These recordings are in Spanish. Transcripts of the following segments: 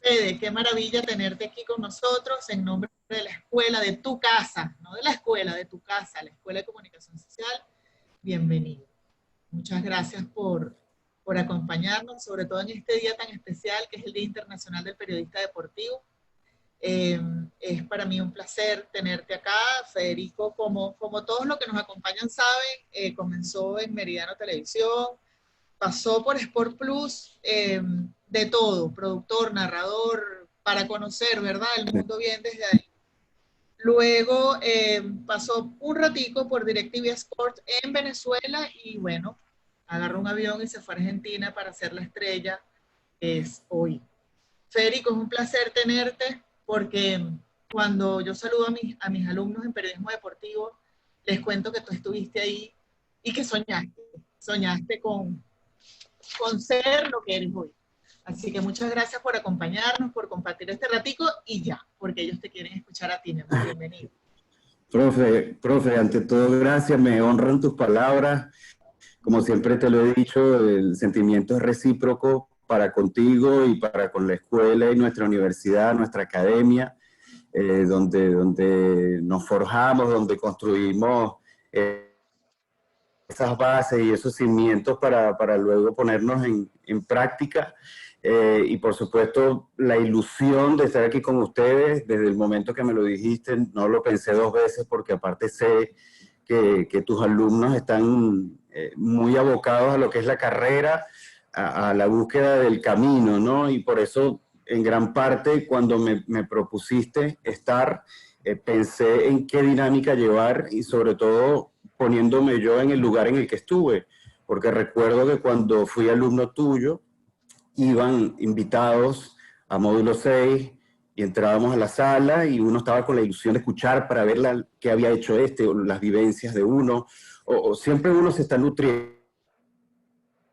Fede, qué maravilla tenerte aquí con nosotros en nombre de la escuela de tu casa, no de la escuela, de tu casa, la Escuela de Comunicación Social. Bienvenido. Muchas gracias por acompañarnos, sobre todo en este día tan especial que es el Día Internacional del Periodista Deportivo. Es para mí un placer tenerte acá. Federico, como todos los que nos acompañan saben, comenzó en Meridiano Televisión, pasó por Sport Plus, de todo, productor, narrador, para conocer, ¿verdad? El mundo bien desde ahí. Luego pasó un ratico por DirecTV Sport en Venezuela y bueno, agarró un avión y se fue a Argentina para hacer la estrella que es hoy. Federico, es un placer tenerte porque cuando yo saludo a mis alumnos en periodismo deportivo, les cuento que tú estuviste ahí y que soñaste con ser lo que eres hoy. Así que muchas gracias por acompañarnos, por compartir este ratico y ya, porque ellos te quieren escuchar a ti, mi amor. Bienvenido. Profe, ante todo, gracias, me honran tus palabras. Como siempre te lo he dicho, el sentimiento es recíproco para contigo y para con la escuela y nuestra universidad, nuestra academia, donde nos forjamos, donde construimos esas bases y esos cimientos para luego ponernos en práctica. Y por supuesto, la ilusión de estar aquí con ustedes, desde el momento que me lo dijiste, no lo pensé dos veces porque aparte sé que tus alumnos están muy abocados a lo que es la carrera, a la búsqueda del camino, ¿no? Y por eso, en gran parte, cuando me propusiste estar, pensé en qué dinámica llevar y sobre todo poniéndome yo en el lugar en el que estuve, porque recuerdo que cuando fui alumno tuyo, iban invitados a módulo 6 y entrábamos a la sala y uno estaba con la ilusión de escuchar para ver qué había hecho o las vivencias de uno, o siempre uno se está nutriendo,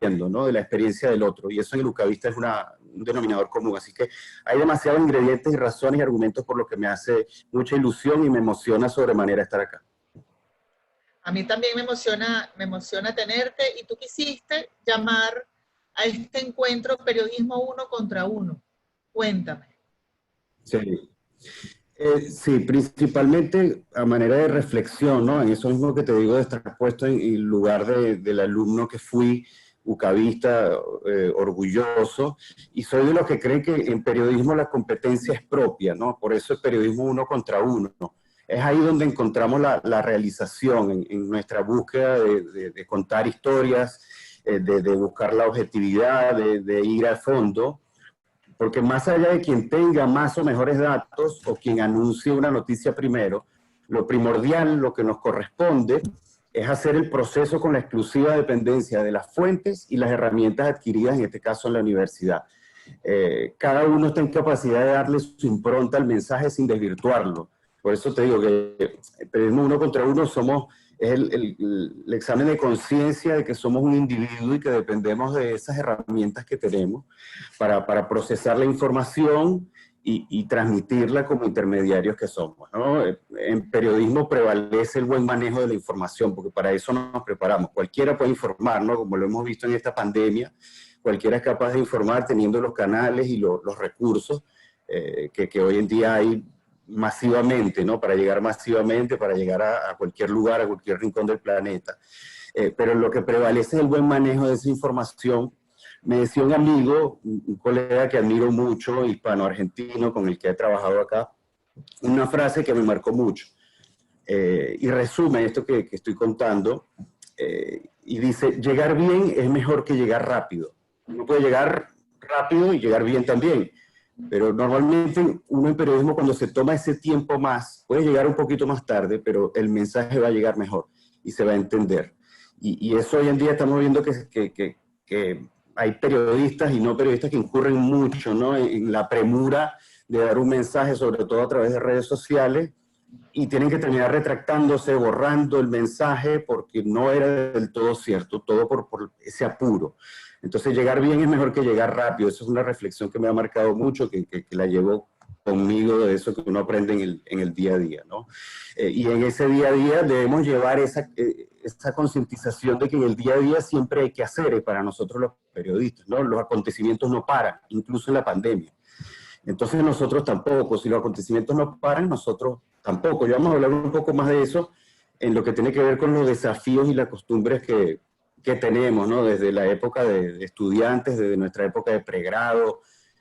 ¿no?, de la experiencia del otro, y eso en el UCAVista es un denominador común, así que hay demasiados ingredientes y razones y argumentos por lo que me hace mucha ilusión y me emociona sobremanera estar acá. A mí también me emociona tenerte y tú quisiste llamar a este encuentro periodismo uno contra uno. Cuéntame. Sí. Sí, principalmente a manera de reflexión, ¿no? En eso mismo que te digo, de estar puesto en lugar del alumno que fui, ucavista, orgulloso, y soy de los que creen que en periodismo la competencia es propia, ¿no? Por eso es periodismo uno contra uno, ¿no? Es ahí donde encontramos la realización en nuestra búsqueda de contar historias, de buscar la objetividad, de ir a fondo. Porque más allá de quien tenga más o mejores datos o quien anuncie una noticia primero, lo primordial, lo que nos corresponde, es hacer el proceso con la exclusiva dependencia de las fuentes y las herramientas adquiridas, en este caso en la universidad. Cada uno está en capacidad de darle su impronta al mensaje sin desvirtuarlo. Por eso te digo que el periodismo uno contra uno es el examen de conciencia de que somos un individuo y que dependemos de esas herramientas que tenemos para procesar la información y transmitirla como intermediarios que somos, ¿no? En periodismo prevalece el buen manejo de la información, porque para eso nos preparamos. Cualquiera puede informar, ¿no? Como lo hemos visto en esta pandemia, cualquiera es capaz de informar teniendo los canales y los recursos que hoy en día hay masivamente, ¿no? Para llegar masivamente, para llegar a cualquier lugar, a cualquier rincón del planeta. Pero lo que prevalece es el buen manejo de esa información. Me decía un amigo, un colega que admiro mucho, hispano-argentino, con el que he trabajado acá, una frase que me marcó mucho. Y resume esto que estoy contando. Y dice, llegar bien es mejor que llegar rápido. Uno puede llegar rápido y llegar bien también. Pero normalmente uno en periodismo, cuando se toma ese tiempo más, puede llegar un poquito más tarde, pero el mensaje va a llegar mejor y se va a entender. Y eso hoy en día estamos viendo que hay periodistas y no periodistas que incurren mucho, ¿no?, en la premura de dar un mensaje, sobre todo a través de redes sociales, y tienen que terminar retractándose, borrando el mensaje porque no era del todo cierto, todo por ese apuro. Entonces llegar bien es mejor que llegar rápido. Esa es una reflexión que me ha marcado mucho, que la llevo conmigo de eso que uno aprende en el día a día, ¿no? Y en ese día a día debemos llevar esa concientización de que en el día a día siempre hay que hacer para nosotros los periodistas, ¿no? Los acontecimientos no paran, incluso en la pandemia. Entonces nosotros tampoco, si los acontecimientos no paran, nosotros tampoco. Ya vamos a hablar un poco más de eso en lo que tiene que ver con los desafíos y las costumbres que tenemos, ¿no? Desde la época de estudiantes, desde nuestra época de pregrado,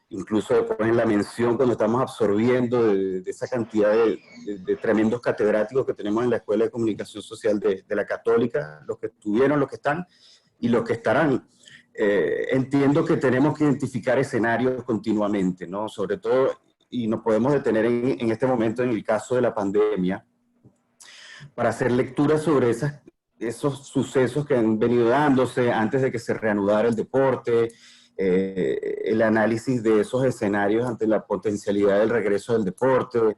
incluso después en la mención cuando estamos absorbiendo de esa cantidad de tremendos catedráticos que tenemos en la Escuela de Comunicación Social de la Católica, los que estuvieron, los que están y los que estarán. Entiendo que tenemos que identificar escenarios continuamente, ¿no? Sobre todo, y nos podemos detener en este momento en el caso de la pandemia, para hacer lecturas sobre esos sucesos que han venido dándose antes de que se reanudara el deporte, el análisis de esos escenarios ante la potencialidad del regreso del deporte,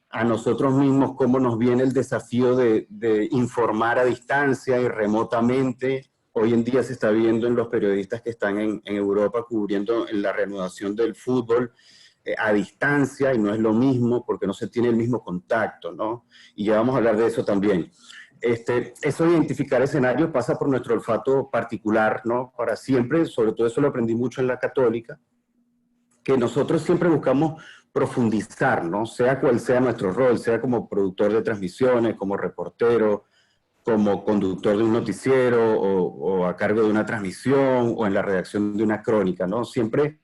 a nosotros mismos cómo nos viene el desafío de informar a distancia y remotamente. Hoy en día se está viendo en los periodistas que están en Europa cubriendo la reanudación del fútbol a distancia, y no es lo mismo porque no se tiene el mismo contacto, ¿no? Y ya vamos a hablar de eso también. Eso de identificar escenarios pasa por nuestro olfato particular, ¿no? Para siempre, sobre todo eso lo aprendí mucho en la Católica, que nosotros siempre buscamos profundizar, ¿no? Sea cual sea nuestro rol, sea como productor de transmisiones, como reportero, como conductor de un noticiero o a cargo de una transmisión o en la redacción de una crónica, ¿no? Siempre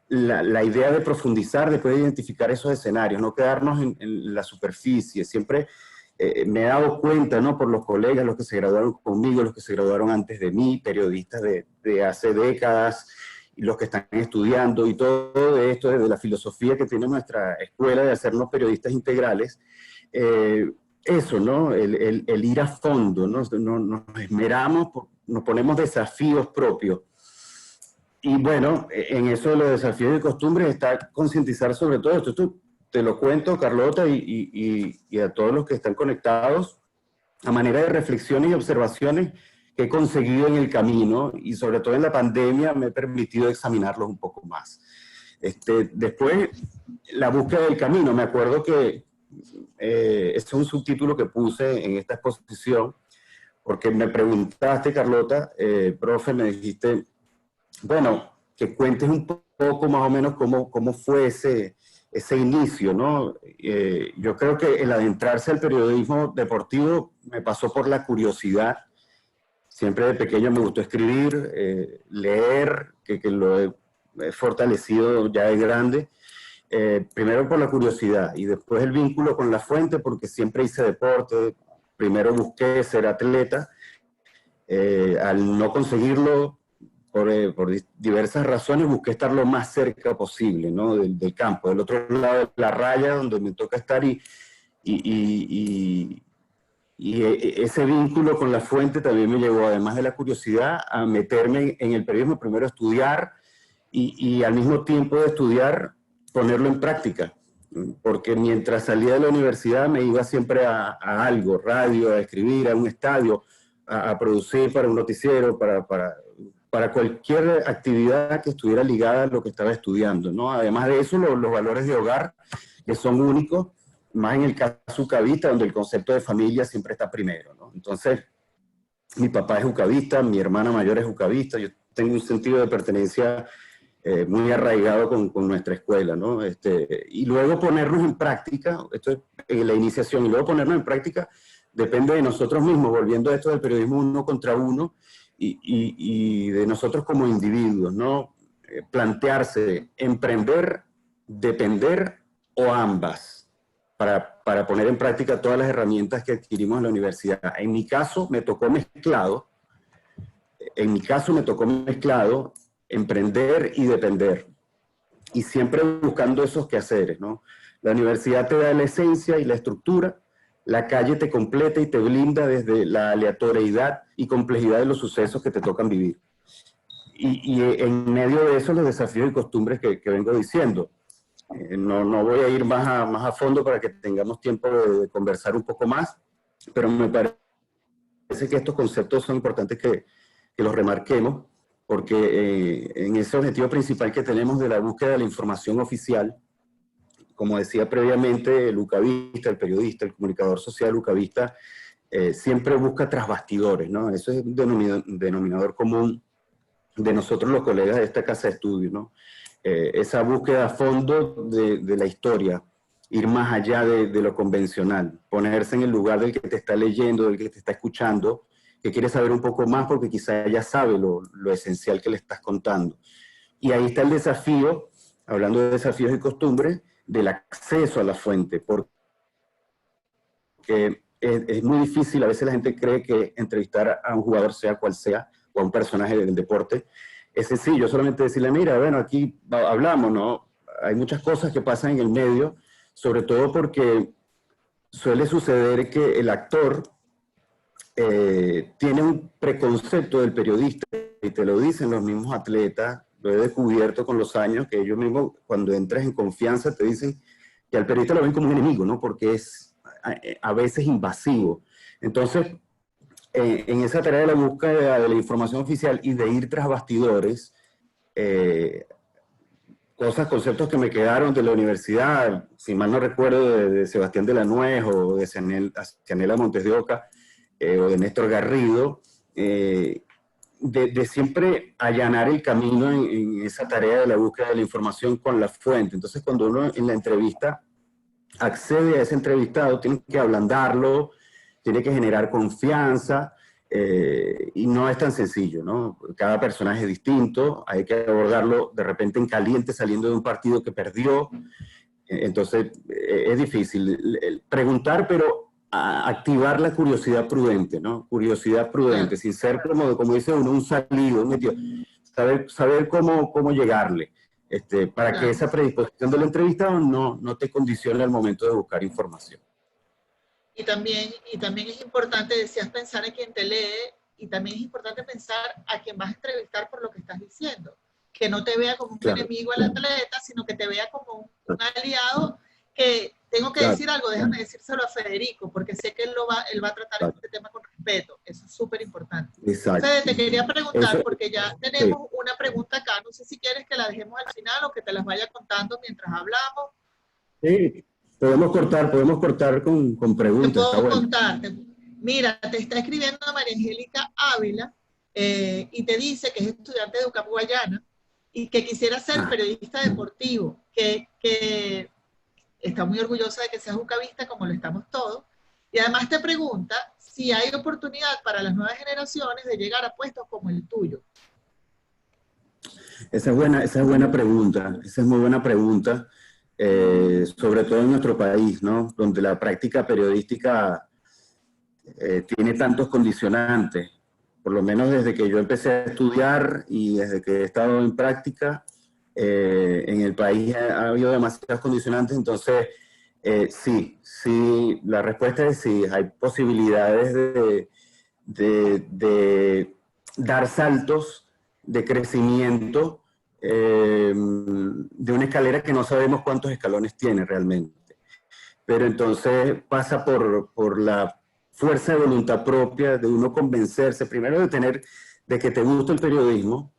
la idea de profundizar, de poder identificar esos escenarios, no quedarnos en la superficie. Siempre me he dado cuenta, ¿no? Por los colegas, los que se graduaron conmigo, los que se graduaron antes de mí, periodistas de hace décadas, y los que están estudiando, y todo esto desde la filosofía que tiene nuestra escuela de hacernos periodistas integrales, eso, ¿no? El ir a fondo, ¿no? Nos esmeramos, nos ponemos desafíos propios. Y bueno, en eso de los desafíos y costumbres está concientizar sobre todo esto. Esto te lo cuento, Carlota, y a todos los que están conectados, a manera de reflexiones y observaciones que he conseguido en el camino, y sobre todo en la pandemia me he permitido examinarlos un poco más. Después, la búsqueda del camino. Me acuerdo que ese es un subtítulo que puse en esta exposición, porque me preguntaste, Carlota, profe, me dijiste, bueno, que cuentes un poco más o menos cómo fue ese inicio, ¿no? Yo creo que el adentrarse al periodismo deportivo me pasó por la curiosidad. Siempre de pequeño me gustó escribir, leer, que lo he fortalecido ya de grande. Primero por la curiosidad y después el vínculo con la fuente, porque siempre hice deporte. Primero busqué ser atleta. Al no conseguirlo, por diversas razones, busqué estar lo más cerca posible, ¿no? del campo, del otro lado de la raya donde me toca estar, y ese vínculo con la fuente también me llevó, además de la curiosidad, a meterme en el periodismo, primero a estudiar y al mismo tiempo de estudiar, ponerlo en práctica. Porque mientras salía de la universidad me iba siempre a algo, radio, a escribir, a un estadio, a producir para un noticiero, para cualquier actividad que estuviera ligada a lo que estaba estudiando, ¿no? Además de eso, los valores de hogar, que son únicos, más en el caso ucavista, donde el concepto de familia siempre está primero, ¿no? Entonces, mi papá es ucavista, mi hermana mayor es ucavista, yo tengo un sentido de pertenencia muy arraigado con nuestra escuela, ¿no? Y luego ponernos en práctica, esto es la iniciación, y luego ponernos en práctica depende de nosotros mismos, volviendo a esto del periodismo uno contra uno, y de nosotros como individuos, ¿no? Plantearse, emprender, depender o ambas, para poner en práctica todas las herramientas que adquirimos en la universidad. En mi caso me tocó mezclado, emprender y depender, y siempre buscando esos quehaceres, ¿no? La universidad te da la esencia y la estructura, la calle te completa y te blinda desde la aleatoriedad y complejidad de los sucesos que te tocan vivir. Y en medio de eso, los desafíos y costumbres que vengo diciendo. No voy a ir más a fondo para que tengamos tiempo de conversar un poco más, pero me parece que estos conceptos son importantes que los remarquemos, porque en ese objetivo principal que tenemos de la búsqueda de la información oficial, como decía previamente, el ucavista, el periodista, el comunicador social ucavista, siempre busca tras bastidores, ¿no? Eso es un denominador común de nosotros los colegas de esta casa de estudio, ¿no? Esa búsqueda a fondo de la historia, ir más allá de lo convencional, ponerse en el lugar del que te está leyendo, del que te está escuchando, que quiere saber un poco más porque quizá ya sabe lo esencial que le estás contando. Y ahí está el desafío, hablando de desafíos y costumbres, del acceso a la fuente, porque es muy difícil, a veces la gente cree que entrevistar a un jugador, sea cual sea, o a un personaje del deporte, es sencillo, solamente decirle, mira, bueno, aquí hablamos, ¿no? Hay muchas cosas que pasan en el medio, sobre todo porque suele suceder que el actor tiene un preconcepto del periodista, y te lo dicen los mismos atletas, lo he descubierto con los años, que ellos mismos, cuando entras en confianza, te dicen que al periodista lo ven como un enemigo, ¿no? Porque es a veces invasivo. Entonces, en esa tarea de la búsqueda de la información oficial y de ir tras bastidores, conceptos que me quedaron de la universidad, si mal no recuerdo, de Sebastián de la Nuez o de Cianela Montes de Oca, o de Néstor Garrido, de siempre allanar el camino en esa tarea de la búsqueda de la información con la fuente. Entonces, cuando uno en la entrevista accede a ese entrevistado, tiene que ablandarlo, tiene que generar confianza, y no es tan sencillo, ¿no? Cada personaje es distinto, hay que abordarlo de repente en caliente, saliendo de un partido que perdió, entonces es difícil preguntar, pero activar la curiosidad prudente, ¿no? Curiosidad prudente, sin ser como dice uno, un salido, un metido, saber cómo llegarle. Para que esa predisposición del entrevistado no te condicione al momento de buscar información. Y también es importante, decías, pensar en quien te lee, y también es importante pensar a quien vas a entrevistar por lo que estás diciendo. Que no te vea como un enemigo al atleta, sino que te vea como un aliado, que tengo que decir algo, déjame decírselo a Federico, porque sé que él va a tratar este tema con respeto. Eso es súper importante. Fede, te quería preguntar, porque ya tenemos una pregunta acá, no sé si quieres que la dejemos al final o que te las vaya contando mientras hablamos. Sí, podemos cortar con preguntas. Te puedo contar. Mira, te está escribiendo María Angélica Ávila y te dice que es estudiante de UCAP Guayana y que quisiera ser periodista deportivo, que está muy orgullosa de que seas ucavista, como lo estamos todos, y además te pregunta si hay oportunidad para las nuevas generaciones de llegar a puestos como el tuyo. Esa es buena pregunta, esa es muy buena pregunta, sobre todo en nuestro país, ¿no? Donde la práctica periodística tiene tantos condicionantes. Por lo menos desde que yo empecé a estudiar y desde que he estado en práctica, en el país ha habido demasiados condicionantes, entonces sí, la respuesta es sí, hay posibilidades de dar saltos de crecimiento, de una escalera que no sabemos cuántos escalones tiene realmente. Pero entonces pasa por la fuerza de voluntad propia, de uno convencerse, primero de que te gusta el periodismo,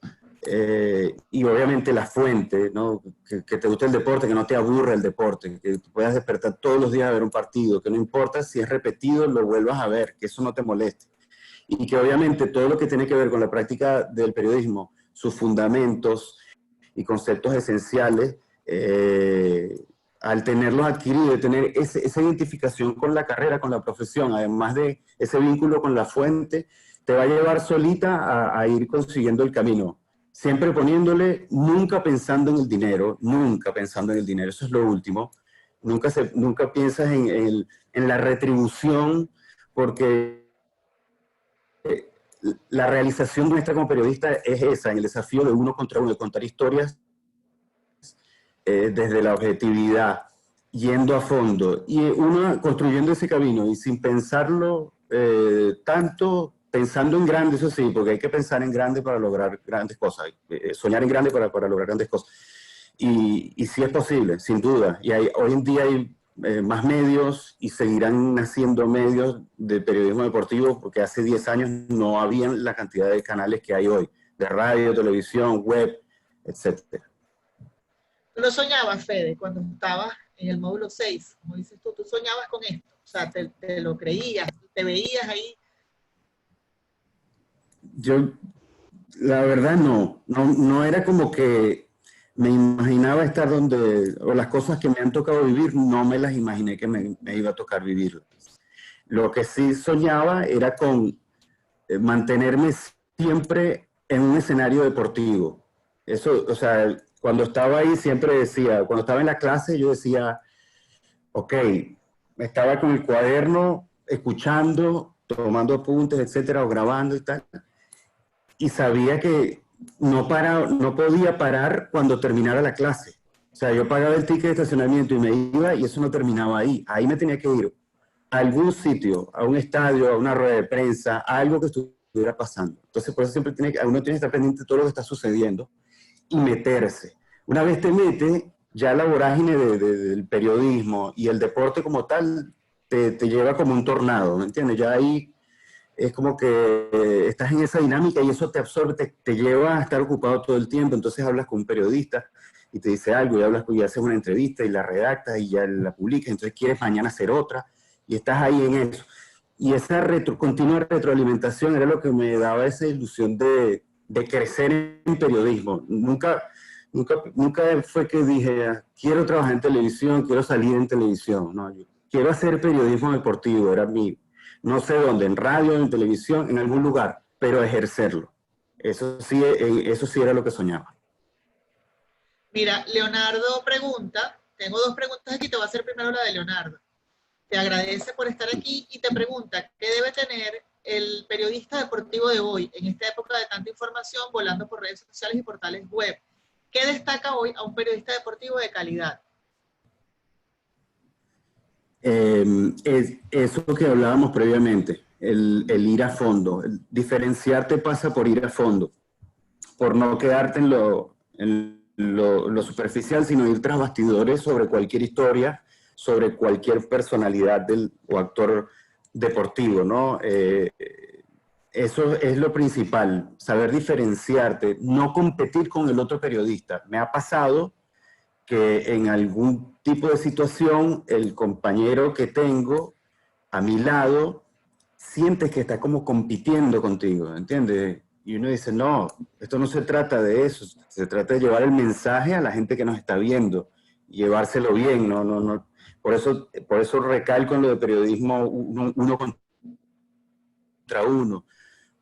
y obviamente la fuente, ¿no? Que te guste el deporte, que no te aburra el deporte, que puedas despertar todos los días a ver un partido, que no importa si es repetido, lo vuelvas a ver, que eso no te moleste. Y que obviamente todo lo que tiene que ver con la práctica del periodismo, sus fundamentos y conceptos esenciales, al tenerlos adquiridos, de tener esa identificación con la carrera, con la profesión, además de ese vínculo con la fuente, te va a llevar solita a ir consiguiendo el camino. Siempre poniéndole, nunca pensando en el dinero, eso es lo último. Nunca piensas en la retribución, porque la realización nuestra como periodista es esa, en el desafío de uno contra uno, de contar historias desde la objetividad, yendo a fondo, y uno construyendo ese camino y sin pensarlo tanto, pensando en grande, eso sí, porque hay que pensar en grande para lograr grandes cosas, soñar en grande para lograr grandes cosas. Y sí es posible, sin duda. Y hoy en día hay más medios y seguirán naciendo medios de periodismo deportivo, porque hace 10 años no habían la cantidad de canales que hay hoy, de radio, televisión, web, etcétera. ¿Tú lo soñabas, Fede, cuando estabas en el módulo 6, como dices tú soñabas con esto, o sea, te lo creías, te veías ahí. Yo, la verdad, no era como que me imaginaba estar donde, o las cosas que me han tocado vivir, no me las imaginé que me iba a tocar vivir. Lo que sí soñaba era con mantenerme siempre en un escenario deportivo. Eso, o sea, cuando estaba ahí siempre decía, cuando estaba en la clase yo decía, ok, estaba con el cuaderno, escuchando, tomando apuntes, etcétera, o grabando y tal, y sabía que no podía parar cuando terminara la clase. O sea, yo pagaba el ticket de estacionamiento y me iba y eso no terminaba ahí. Ahí me tenía que ir a algún sitio, a un estadio, a una rueda de prensa, a algo que estuviera pasando. Entonces, por eso siempre uno tiene que estar pendiente de todo lo que está sucediendo y meterse. Una vez te metes, ya la vorágine del periodismo y el deporte como tal te lleva como un tornado, ¿me entiendes? Ya ahí es como que estás en esa dinámica y eso te absorbe, te lleva a estar ocupado todo el tiempo. Entonces hablas con un periodista y te dice algo y haces una entrevista y la redactas y ya la publicas, entonces quieres mañana hacer otra y estás ahí en eso. Y esa continua retroalimentación era lo que me daba esa ilusión de crecer en periodismo. Nunca fue que dije, quiero trabajar en televisión, quiero salir en televisión. No, yo quiero hacer periodismo deportivo, era no sé dónde, en radio, en televisión, en algún lugar, pero ejercerlo. Eso sí era lo que soñaba. Mira, Leonardo pregunta, tengo dos preguntas aquí, te voy a hacer primero la de Leonardo. Te agradece por estar aquí y te pregunta, ¿qué debe tener el periodista deportivo de hoy en esta época de tanta información volando por redes sociales y portales web? ¿Qué destaca hoy a un periodista deportivo de calidad? Eso que hablábamos previamente, el ir a fondo. El diferenciarte pasa por ir a fondo, por no quedarte en lo superficial, sino ir tras bastidores sobre cualquier historia, sobre cualquier personalidad o actor deportivo, ¿no? Eso es lo principal, saber diferenciarte, no competir con el otro periodista. Me ha pasado que en algún tipo de situación el compañero que tengo a mi lado sientes que está como compitiendo contigo, ¿entiendes? Y uno dice, no, esto no se trata de eso, se trata de llevar el mensaje a la gente que nos está viendo, llevárselo bien, no. Por eso recalco en lo de periodismo uno contra uno,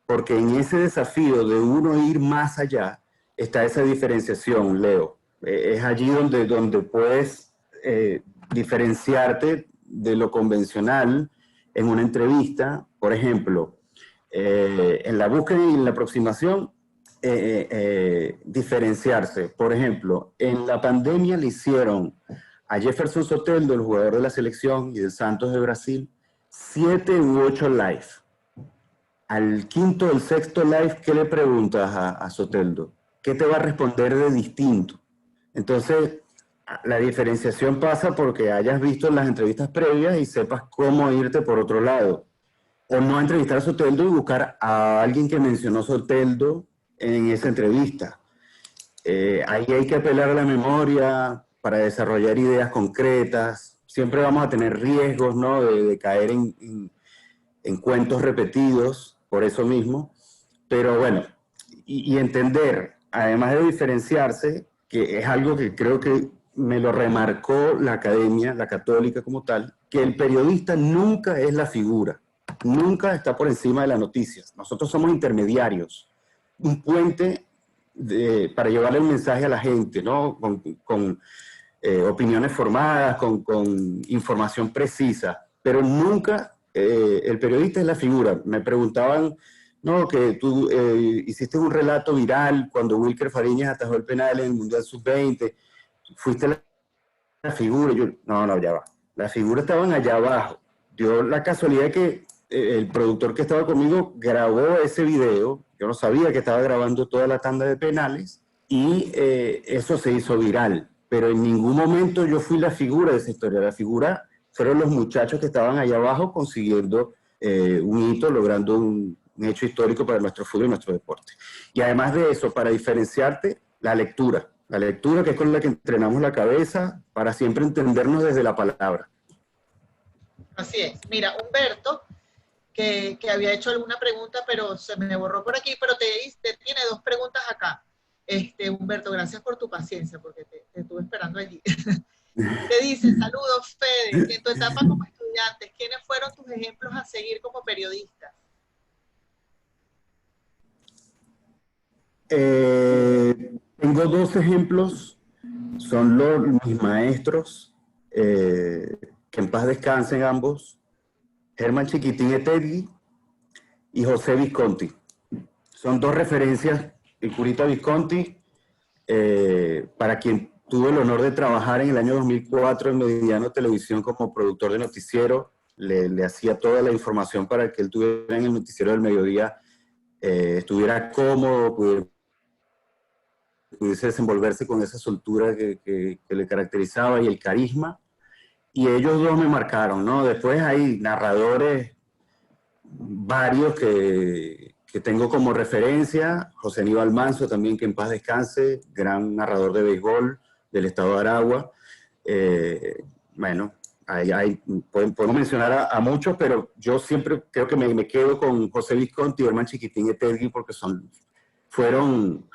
porque en ese desafío de uno ir más allá está esa diferenciación, Leo. Es allí donde puedes diferenciarte de lo convencional en una entrevista. Por ejemplo, en la búsqueda y en la aproximación, diferenciarse. Por ejemplo, en la pandemia le hicieron a Jefferson Soteldo, el jugador de la selección y del Santos de Brasil, 7 u 8 live. Al quinto o el sexto live, ¿qué le preguntas a Soteldo? ¿Qué te va a responder de distinto? Entonces, la diferenciación pasa porque hayas visto las entrevistas previas y sepas cómo irte por otro lado. O no entrevistar a Soteldo y buscar a alguien que mencionó Soteldo en esa entrevista. Ahí hay que apelar a la memoria para desarrollar ideas concretas. Siempre vamos a tener riesgos, ¿no? de caer en cuentos repetidos, por eso mismo. Pero bueno, y entender, además de diferenciarse, que es algo que creo que me lo remarcó la academia, la católica como tal, que el periodista nunca es la figura, nunca está por encima de las noticias. Nosotros somos intermediarios, un puente para llevarle el mensaje a la gente, ¿no? Con opiniones formadas, con información precisa, pero nunca el periodista es la figura. Me preguntaban, no, que tú hiciste un relato viral cuando Wilker Fariñas atajó el penal en el Mundial Sub-20, fuiste la figura. Yo, no, ya va. Las figuras estaban allá abajo. Dio la casualidad que el productor que estaba conmigo grabó ese video. Yo no sabía que estaba grabando toda la tanda de penales y eso se hizo viral. Pero en ningún momento yo fui la figura de esa historia. La figura fueron los muchachos que estaban allá abajo consiguiendo un hito, logrando un hecho histórico para nuestro fútbol y nuestro deporte. Y además de eso, para diferenciarte, la lectura. La lectura, que es con la que entrenamos la cabeza para siempre entendernos desde la palabra. Así es. Mira, Humberto, que había hecho alguna pregunta, pero se me borró por aquí, pero te tiene dos preguntas acá. Humberto, gracias por tu paciencia, porque te estuve esperando allí. Te dice, saludos, Fede, en tu etapa como estudiante, ¿quiénes fueron tus ejemplos a seguir como periodista? Tengo dos ejemplos, son mis maestros, que en paz descansen ambos, Germán Chiquitín Etegui y José Visconti. Son dos referencias, el curita Visconti, para quien tuve el honor de trabajar en el año 2004 en Meridiano Televisión como productor de noticiero, le hacía toda la información para que él tuviera en el noticiero del mediodía, estuviera cómodo, pudiese desenvolverse con esa soltura que le caracterizaba y el carisma. Y ellos dos me marcaron, ¿no? Después hay narradores varios que tengo como referencia, José Aníbal Manso también, que en paz descanse, gran narrador de béisbol del estado de Aragua. Bueno, podemos mencionar a muchos, pero yo siempre creo que me quedo con José Visconti y Germán Chiquitín Etegui porque fueron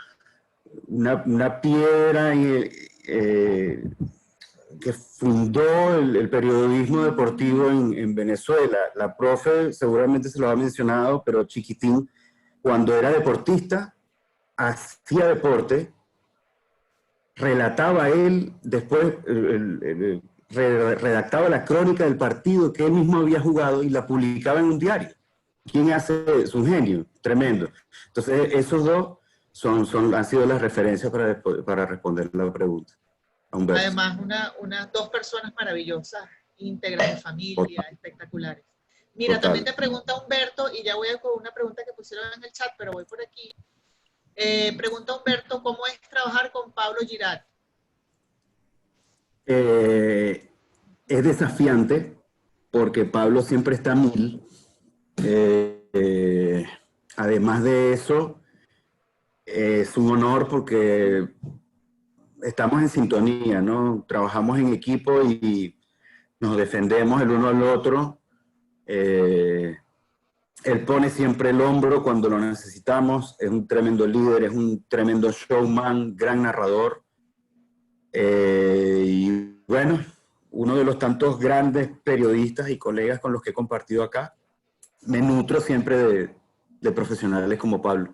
una piedra que fundó el periodismo deportivo en Venezuela. La profe seguramente se lo ha mencionado, pero Chiquitín, cuando era deportista, hacía deporte, relataba él, después redactaba la crónica del partido que él mismo había jugado y la publicaba en un diario. ¿Quién hace? Es un genio, tremendo. Entonces, esos dos han sido las referencias para responder la pregunta. Además, dos personas maravillosas, íntegras de familia, espectaculares. Mira, también te pregunta Humberto, y ya voy con una pregunta que pusieron en el chat, pero voy por aquí. Pregunta Humberto, ¿cómo es trabajar con Pablo Girat? Es desafiante, porque Pablo siempre está a mil. Además de eso, es un honor porque estamos en sintonía, ¿no? Trabajamos en equipo y nos defendemos el uno al otro. Él pone siempre el hombro cuando lo necesitamos, es un tremendo líder, es un tremendo showman, gran narrador. Y bueno, uno de los tantos grandes periodistas y colegas con los que he compartido acá. Me nutro siempre de profesionales como Pablo.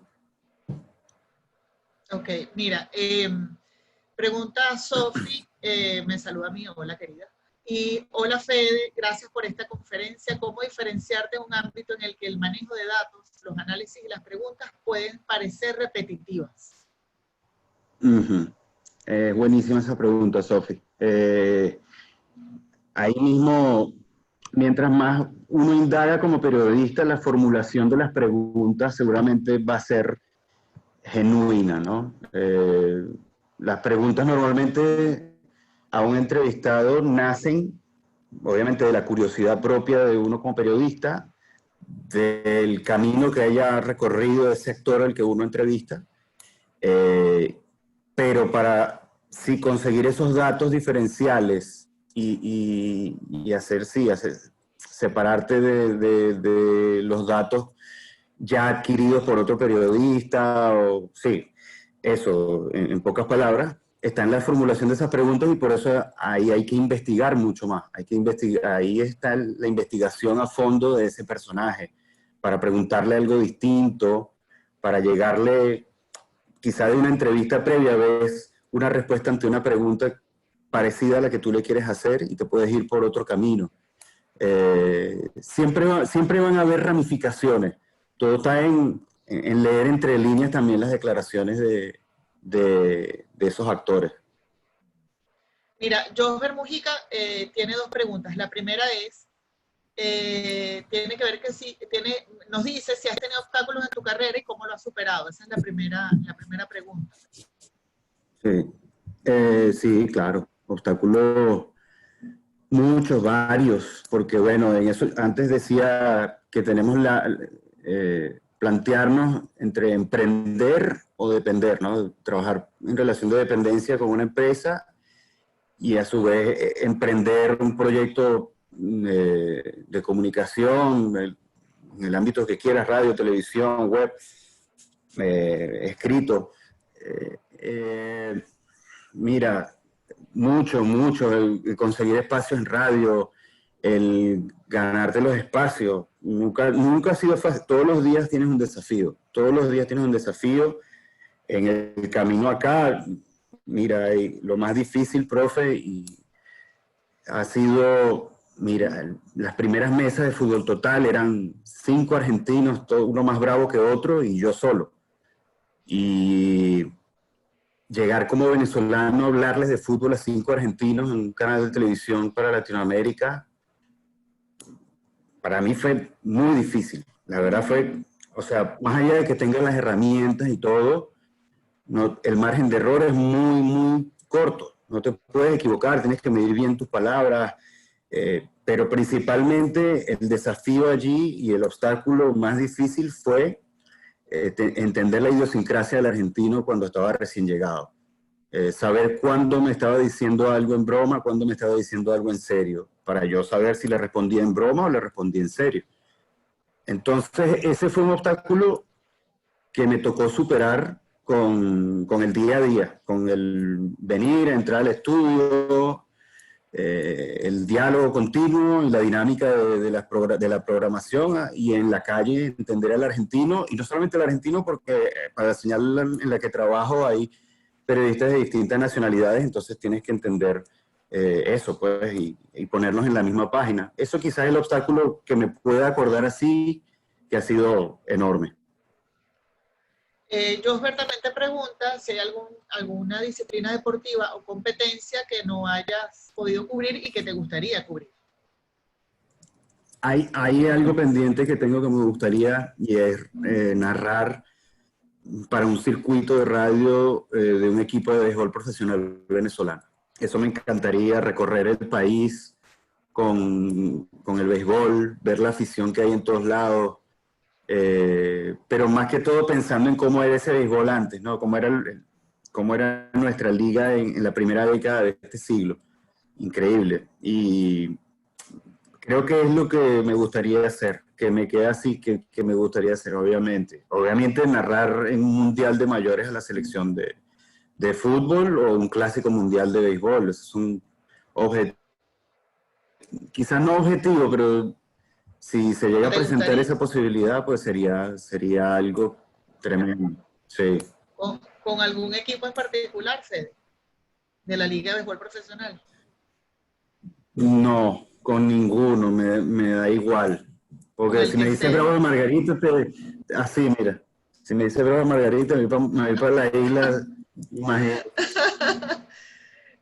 Ok, mira, pregunta Sofi, me saluda a mí, hola querida. Y hola Fede, gracias por esta conferencia. ¿Cómo diferenciarte en un ámbito en el que el manejo de datos, los análisis y las preguntas pueden parecer repetitivas? Buenísima esa pregunta, Sofi. Ahí mismo, mientras más uno indaga como periodista, la formulación de las preguntas seguramente va a ser genuina, ¿no? Las preguntas normalmente a un entrevistado nacen, obviamente, de la curiosidad propia de uno como periodista, del camino que haya recorrido ese actor al que uno entrevista, pero para conseguir esos datos diferenciales y separarte de los datos ya adquiridos por otro periodista, eso, en pocas palabras, está en la formulación de esas preguntas y por eso ahí hay que investigar mucho más. Ahí está la investigación a fondo de ese personaje, para preguntarle algo distinto, para llegarle, quizá de una entrevista previa, ves una respuesta ante una pregunta parecida a la que tú le quieres hacer y te puedes ir por otro camino. Siempre van a haber ramificaciones. Todo está en leer entre líneas también las declaraciones de esos actores. Mira, Josber Mujica tiene dos preguntas. La primera es, tiene que ver que nos dice si has tenido obstáculos en tu carrera y cómo lo has superado. Esa es la primera pregunta. Sí, claro. Obstáculos muchos, varios, porque bueno, en eso antes decía que tenemos plantearnos entre emprender o depender, ¿no? Trabajar en relación de dependencia con una empresa y a su vez emprender un proyecto de comunicación en el ámbito que quieras, radio, televisión, web, escrito. Mira, mucho, el conseguir espacios en radio, el ganarte los espacios, nunca ha sido fácil. Todos los días tienes un desafío, todos los días tienes un desafío. En el camino acá, mira, lo más difícil, profe, y ha sido, mira, las primeras mesas de Fútbol Total eran 5 argentinos, uno más bravo que otro, y yo solo. Y llegar como venezolano a hablarles de fútbol a 5 argentinos en un canal de televisión para Latinoamérica, para mí fue muy difícil. La verdad fue, o sea, más allá de que tengan las herramientas y todo, no, el margen de error es muy corto. No te puedes equivocar, tienes que medir bien tus palabras, pero principalmente el desafío allí y el obstáculo más difícil fue entender la idiosincrasia del argentino cuando estaba recién llegado. Saber cuándo me estaba diciendo algo en broma, cuándo me estaba diciendo algo en serio, para yo saber si le respondía en broma o le respondía en serio. Entonces, ese fue un obstáculo que me tocó superar con el día a día, con el venir, entrar al estudio, el diálogo continuo y la dinámica de la programación, y en la calle entender al argentino, y no solamente al argentino, porque para la señal en la que trabajo hay periodistas de distintas nacionalidades, entonces tienes que entender eso, pues, y ponernos en la misma página. Eso quizás es el obstáculo que me pueda acordar así, que ha sido enorme. Josber también te pregunta si hay alguna disciplina deportiva o competencia que no hayas podido cubrir y que te gustaría cubrir. Hay algo pendiente que tengo que me gustaría, y es narrar para un circuito de radio de un equipo de béisbol profesional venezolano. Eso me encantaría, recorrer el país con el béisbol, ver la afición que hay en todos lados, pero más que todo pensando en cómo era ese béisbol antes, ¿no? Cómo era nuestra liga en la primera década de este siglo. Increíble. Y creo que es lo que me gustaría hacer, que me queda así, que me gustaría hacer, obviamente. Obviamente narrar en un mundial de mayores a la selección de fútbol o un clásico mundial de béisbol. Eso es un objetivo, quizás no objetivo, pero si se llega a presentar esa posibilidad, pues sería algo tremendo. Sí. ¿Con algún equipo en particular, Fede, de la Liga de Béisbol Profesional? No, con ninguno, me da igual. Porque si me dice Bravo de Margarita, así, mira. Si me dice Bravo de Margarita, me voy para la isla, Imagínate.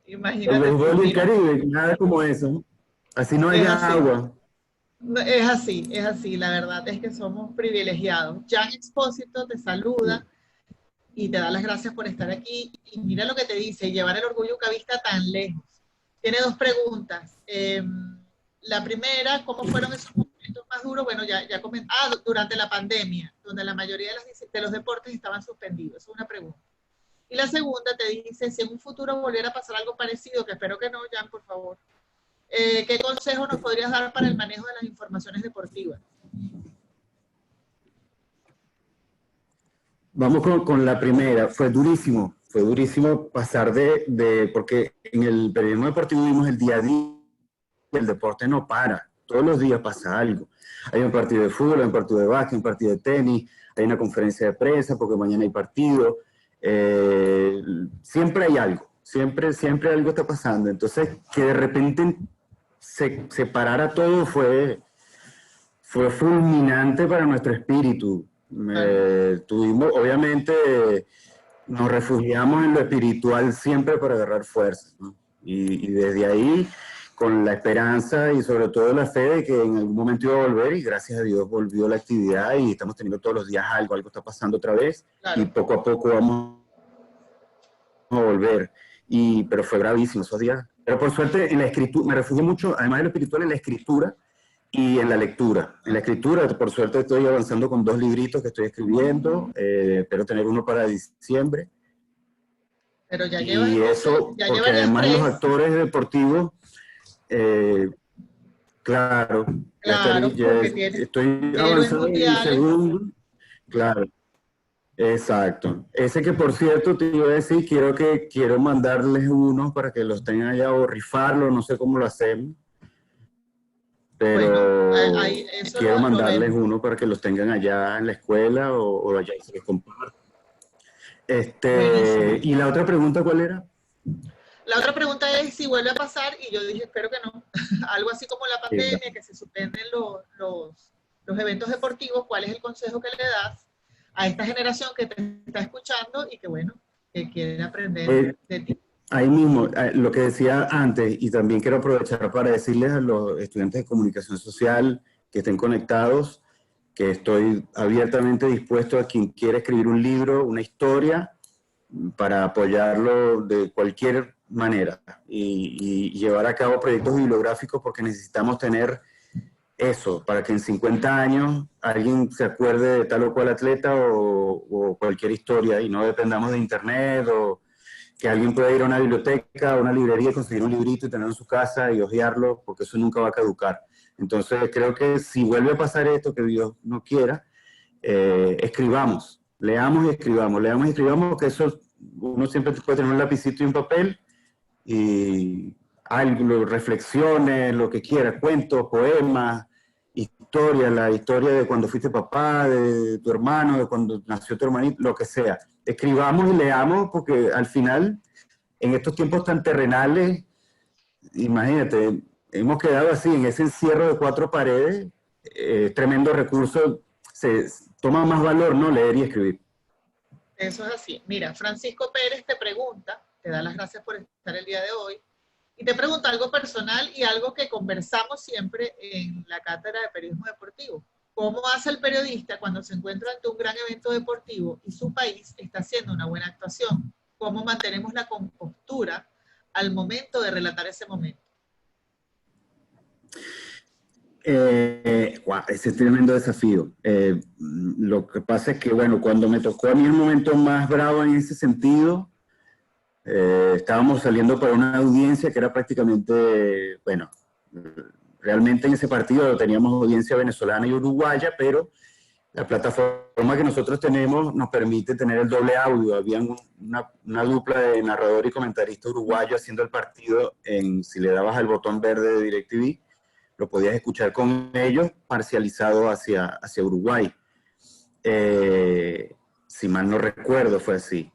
El béisbol del Caribe, nada como eso. Así no hay agua. Es así, la verdad es que somos privilegiados. Jan Expósito te saluda y te da las gracias por estar aquí. Y mira lo que te dice, llevar el orgullo ucavista tan lejos. Tiene 2 preguntas. La primera, ¿cómo fueron esos momentos más duros? Bueno, ya comenté. Durante la pandemia, donde la mayoría de los deportes estaban suspendidos. Es una pregunta. Y la segunda te dice, si en un futuro volviera a pasar algo parecido, que espero que no, Jan, por favor, ¿qué consejo nos podrías dar para el manejo de las informaciones deportivas? Vamos con la primera. Fue durísimo pasar porque en el periodismo deportivo vimos el día a día, el deporte no para, todos los días pasa algo. Hay un partido de fútbol, hay un partido de básquet, un partido de tenis, hay una conferencia de prensa porque mañana hay partido. Siempre hay algo, siempre algo está pasando. Entonces, que de repente se parara todo fue fulminante para nuestro espíritu. Tuvimos, obviamente, nos refugiamos en lo espiritual siempre para agarrar fuerzas, ¿no? Y desde ahí, con la esperanza y sobre todo la fe de que en algún momento iba a volver, y gracias a Dios volvió la actividad y estamos teniendo todos los días algo está pasando otra vez, claro. Y poco a poco vamos a volver. Pero fue bravísimo esos días. Pero por suerte en la escritura, me refugié mucho, además de lo espiritual, en la escritura, y en la lectura. En la escritura, por suerte, estoy avanzando con 2 libritos que estoy escribiendo, espero tener uno para diciembre. Pero ya llevas Y entonces, eso, ya porque llevarías además los 3. actores deportivos, eh, claro, Claro, ya porque tienes estoy héroes avanzando en el mundiales. segundo, claro, exacto. Ese que por cierto te iba a decir, quiero mandarles unos para que los tengan allá o rifarlo, no sé cómo lo hacemos, Bueno, ahí, pero eso quiero lo mandarles vemos. uno para que los tengan allá en la escuela o allá y se los comparto. Buenísimo. Y la otra pregunta, ¿cuál era? La otra pregunta es si vuelve a pasar, y yo dije, espero que no. Algo así como la Sí, pandemia, que se suspenden los eventos deportivos, ¿cuál es el consejo que le das a esta generación que te está escuchando y que, bueno, que quiere aprender eh, de ti? ahí mismo, lo que decía antes, y también quiero aprovechar para decirles a los estudiantes de comunicación social que estén conectados, que estoy abiertamente dispuesto a quien quiera escribir un libro, una historia, para apoyarlo de cualquier manera y llevar a cabo proyectos bibliográficos porque necesitamos tener eso, para que en 50 años alguien se acuerde de tal o cual atleta o cualquier historia y no dependamos de internet o que alguien pueda ir a una biblioteca, a una librería, conseguir un librito y tenerlo en su casa y hojearlo, porque eso nunca va a caducar. Entonces creo que si vuelve a pasar esto, que Dios no quiera, escribamos, leamos y escribamos, que eso uno siempre puede tener un lapicito y un papel y algo, reflexiones, lo que quiera, cuentos, poemas, historia, la historia de cuando fuiste papá, de tu hermano, de cuando nació tu hermanito, lo que sea. Escribamos y leamos porque al final, en estos tiempos tan terrenales, imagínate, hemos quedado así en ese encierro de 4 paredes, tremendo recurso, se toma más valor, ¿no? Leer y escribir. Eso es así. Mira, Francisco Pérez te pregunta, te da las gracias por estar el día de hoy, y te pregunta algo personal y algo que conversamos siempre en la cátedra de periodismo deportivo. ¿Cómo hace el periodista cuando se encuentra ante un gran evento deportivo y su país está haciendo una buena actuación? ¿Cómo mantenemos la compostura al momento de relatar ese momento? Wow, ese es tremendo desafío. Lo que pasa es que, bueno, cuando me tocó a mí el momento más bravo en ese sentido, estábamos saliendo para una audiencia que era prácticamente, bueno, realmente en ese partido teníamos audiencia venezolana y uruguaya, pero la plataforma que nosotros tenemos nos permite tener el doble audio. Había una dupla de narrador y comentarista uruguayo haciendo el partido si le dabas al botón verde de DirecTV, lo podías escuchar con ellos parcializado hacia Uruguay. Si mal no recuerdo, fue así.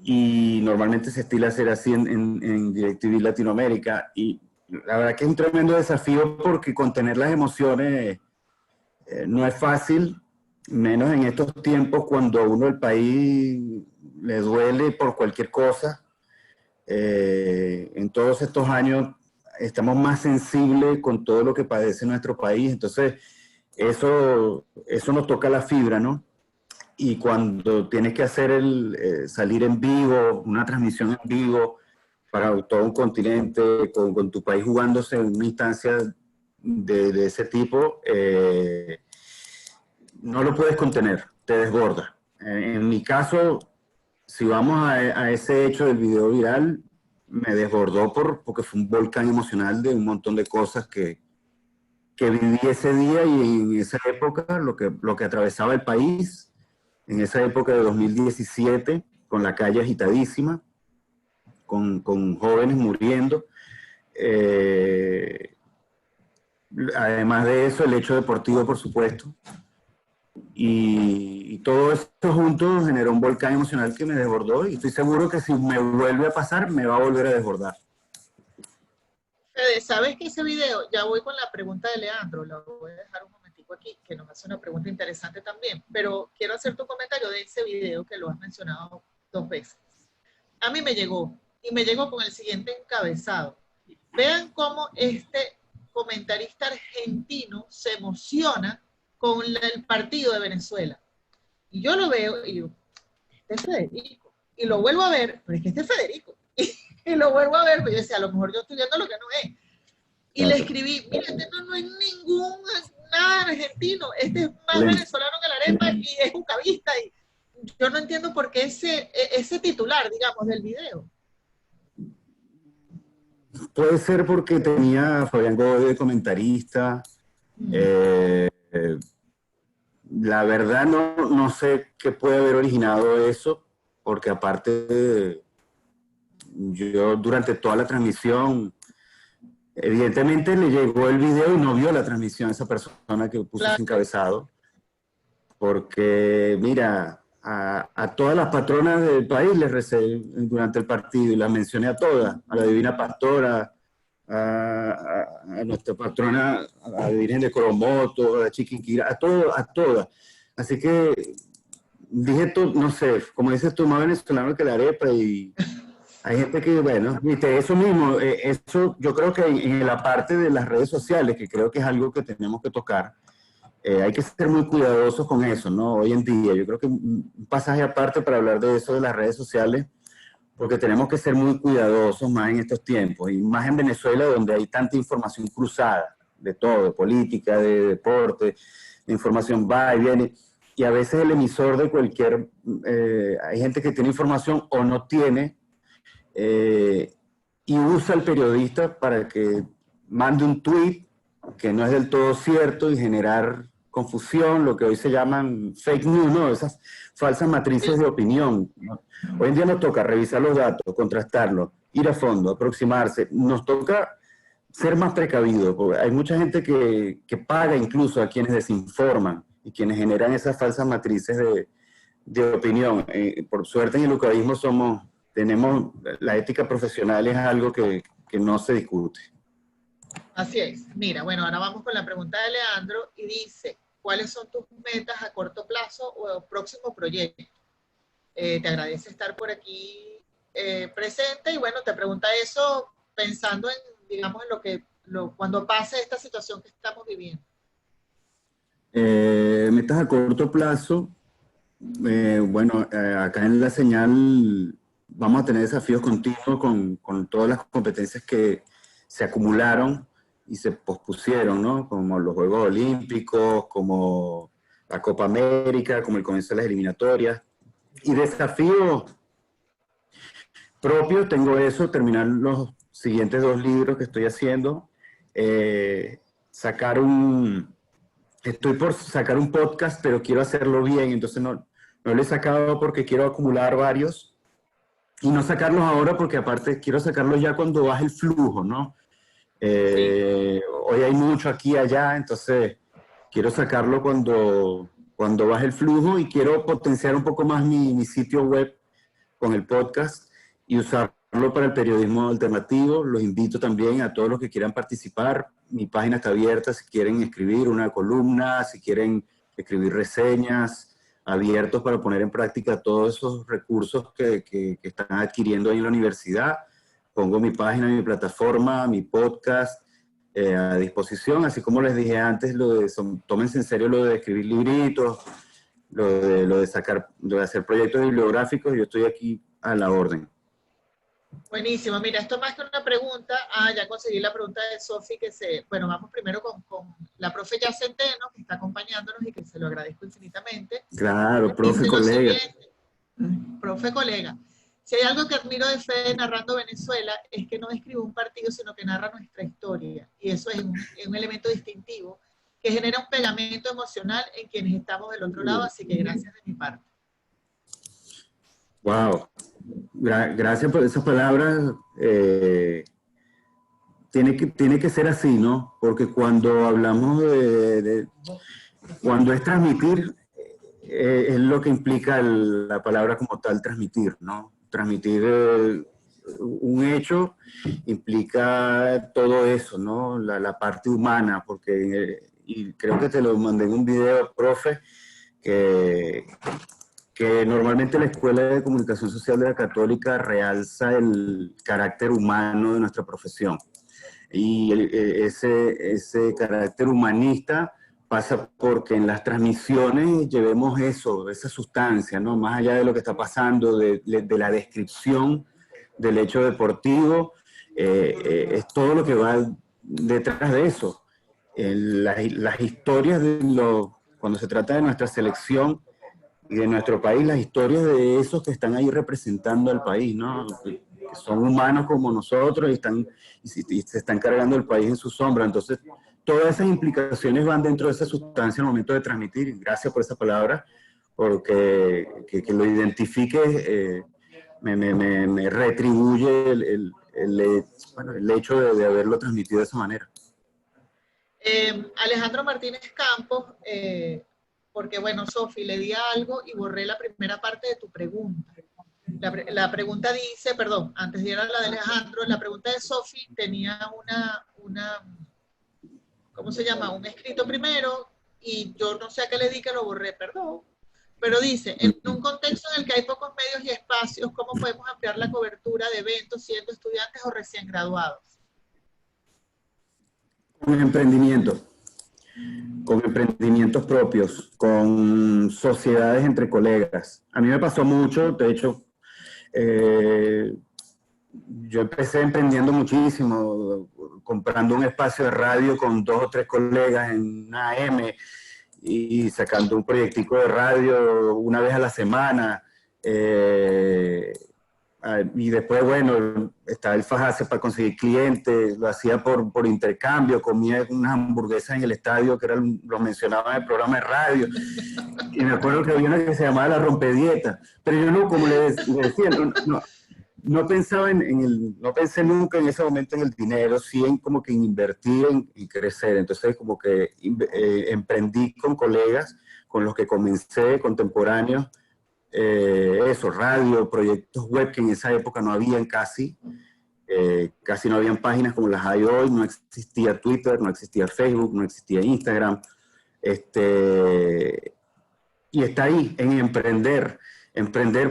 Y normalmente se estila hacer así en DirecTV Latinoamérica. Y la verdad que es un tremendo desafío porque contener las emociones no es fácil, menos en estos tiempos cuando a uno el país le duele por cualquier cosa. En todos estos años estamos más sensibles con todo lo que padece nuestro país, entonces eso nos toca la fibra, ¿no? Y cuando tienes que hacer salir en vivo, una transmisión en vivo para todo un continente, con tu país jugándose en una instancia de ese tipo, no lo puedes contener, te desborda. En mi caso, si vamos a ese hecho del video viral, me desbordó porque fue un volcán emocional de un montón de cosas que viví ese día y en esa época, lo que atravesaba el país, en esa época de 2017, con la calle agitadísima, con jóvenes muriendo. Eh, Además de eso, el hecho deportivo, por supuesto. Y todo esto junto generó un volcán emocional que me desbordó y estoy seguro que si me vuelve a pasar, me va a volver a desbordar. Fede, ¿sabes que ese video? Ya voy con la pregunta de Leandro, la voy a dejar un momentico aquí, que nos hace una pregunta interesante también, pero quiero hacer tu comentario de ese video que lo has mencionado 2 veces. A mí me llegó, y me llegó con el siguiente encabezado. Vean cómo este comentarista argentino se emociona con el partido de Venezuela. Y yo lo veo y digo, este es Federico. Y lo vuelvo a ver, pero es que este es Federico. Y lo vuelvo a ver, pues yo decía, a lo mejor yo estoy viendo lo que no es. Y le escribí, mira, este no es nada argentino, este es más venezolano que la arepa y es ucavista. Y yo no entiendo por qué ese titular, digamos, del video. Puede ser porque tenía a Fabián Godoy de comentarista. La verdad no sé qué puede haber originado eso, porque aparte yo durante toda la transmisión, evidentemente le llegó el video y no vio la transmisión esa persona que puso ese encabezado, porque mira, a todas las patronas del país les recé durante el partido y las mencioné a todas, a la Divina Pastora, a nuestra patrona, a la Virgen de Coromoto, a la Chiquinquirá, a todas. Así que dije, no sé, como dices tú, más venezolano que la arepa, y hay gente que, bueno, viste, eso mismo, eso yo creo que en la parte de las redes sociales, que creo que es algo que tenemos que tocar, hay que ser muy cuidadosos con eso, ¿no? Hoy en día, yo creo que un pasaje aparte para hablar de eso de las redes sociales, porque tenemos que ser muy cuidadosos más en estos tiempos, y más en Venezuela, donde hay tanta información cruzada, de todo, de política, de deporte, de información va y viene, y a veces el emisor de cualquier, hay gente que tiene información o no tiene, y usa al periodista para que mande un tweet que no es del todo cierto y generar confusión, lo que hoy se llaman fake news, ¿no? Esas falsas matrices de opinión, ¿no? Hoy en día nos toca revisar los datos, contrastarlos, ir a fondo, aproximarse. Nos toca ser más precavidos, porque hay mucha gente que paga incluso a quienes desinforman y quienes generan esas falsas matrices de opinión. Por suerte en el ucabismo tenemos la ética profesional, es algo que no se discute. Así es. Mira, bueno, ahora vamos con la pregunta de Leandro y dice, ¿cuáles son tus metas a corto plazo o próximo proyecto? Te agradece estar por aquí presente, y bueno, te pregunta eso pensando en, digamos, cuando pase esta situación que estamos viviendo. Metas a corto plazo, bueno, acá en La Señal vamos a tener desafíos continuos con todas las competencias que se acumularon y se pospusieron, ¿no? Como los Juegos Olímpicos, como la Copa América, como el comienzo de las eliminatorias. Y desafíos propios, tengo eso, terminar los siguientes 2 libros que estoy haciendo, estoy por sacar un podcast, pero quiero hacerlo bien, entonces no lo he sacado porque quiero acumular varios, y no sacarlos ahora porque aparte quiero sacarlos ya cuando baje el flujo, ¿no? Hoy hay mucho aquí y allá, entonces quiero sacarlo cuando baje el flujo, y quiero potenciar un poco más mi sitio web con el podcast y usarlo para el periodismo alternativo. Los invito también a todos los que quieran participar. Mi página está abierta si quieren escribir una columna, si quieren escribir reseñas, abiertos para poner en práctica todos esos recursos que están adquiriendo ahí en la universidad. Pongo mi página, mi plataforma, mi podcast a disposición, así como les dije antes, tómense en serio lo de escribir libritos, lo de hacer proyectos bibliográficos. Yo estoy aquí a la orden. Buenísimo, mira, esto más que una pregunta, ya conseguí la pregunta de Sofi, bueno, vamos primero con la profe Ya Centeno, que está acompañándonos y que se lo agradezco infinitamente. Claro, profe, colega. Profe, colega. Si hay algo que admiro de Fede narrando Venezuela, es que no describe un partido, sino que narra nuestra historia. Y eso es un elemento distintivo que genera un pegamento emocional en quienes estamos del otro lado, así que gracias de mi parte. Wow. Gracias por esas palabras. Tiene que ser así, ¿no? Porque cuando hablamos cuando es transmitir, es lo que implica la palabra como tal, transmitir, ¿no? Transmitir un hecho implica todo eso, ¿no? La parte humana, porque, y creo que te lo mandé en un video, profe, que normalmente la Escuela de Comunicación Social de la Católica realza el carácter humano de nuestra profesión. Y ese carácter humanista pasa porque en las transmisiones llevemos esa sustancia, ¿no? Más allá de lo que está pasando, de la descripción del hecho deportivo, es todo lo que va detrás de eso. Las historias cuando se trata de nuestra selección y de nuestro país, las historias de esos que están ahí representando al país, ¿no? Que son humanos como nosotros y se están cargando el país en su sombra. Entonces, todas esas implicaciones van dentro de esa sustancia al momento de transmitir. Gracias por esa palabra, porque que lo identifique me retribuye el hecho de haberlo transmitido de esa manera. Alejandro Martínez Campos, porque bueno, Sofi, le di algo y borré la primera parte de tu pregunta. La pregunta dice, perdón, antes de ir a la de Alejandro, la pregunta de Sofi tenía ¿cómo se llama? Un escrito primero, y yo no sé a qué le di que lo borré, perdón. Pero dice, en un contexto en el que hay pocos medios y espacios, ¿cómo podemos ampliar la cobertura de eventos siendo estudiantes o recién graduados? Con emprendimientos propios, con sociedades entre colegas. A mí me pasó mucho, de hecho, yo empecé emprendiendo muchísimo, comprando un espacio de radio con 2 o 3 colegas en una AM y sacando un proyectico de radio una vez a la semana. Y después, bueno, estaba el fajarse para conseguir clientes, lo hacía por intercambio, comía unas hamburguesas en el estadio, que lo mencionaba en el programa de radio, y me acuerdo que había una que se llamaba La Rompedieta, pero yo no, como le decía, no pensaba no pensé nunca en ese momento en el dinero, sí en como que invertir en crecer. Entonces como que emprendí con colegas con los que comencé, contemporáneos, eso, radio, proyectos web que en esa época no habían casi no habían páginas como las hay hoy, no existía Twitter, no existía Facebook, no existía Instagram, y está ahí, en emprender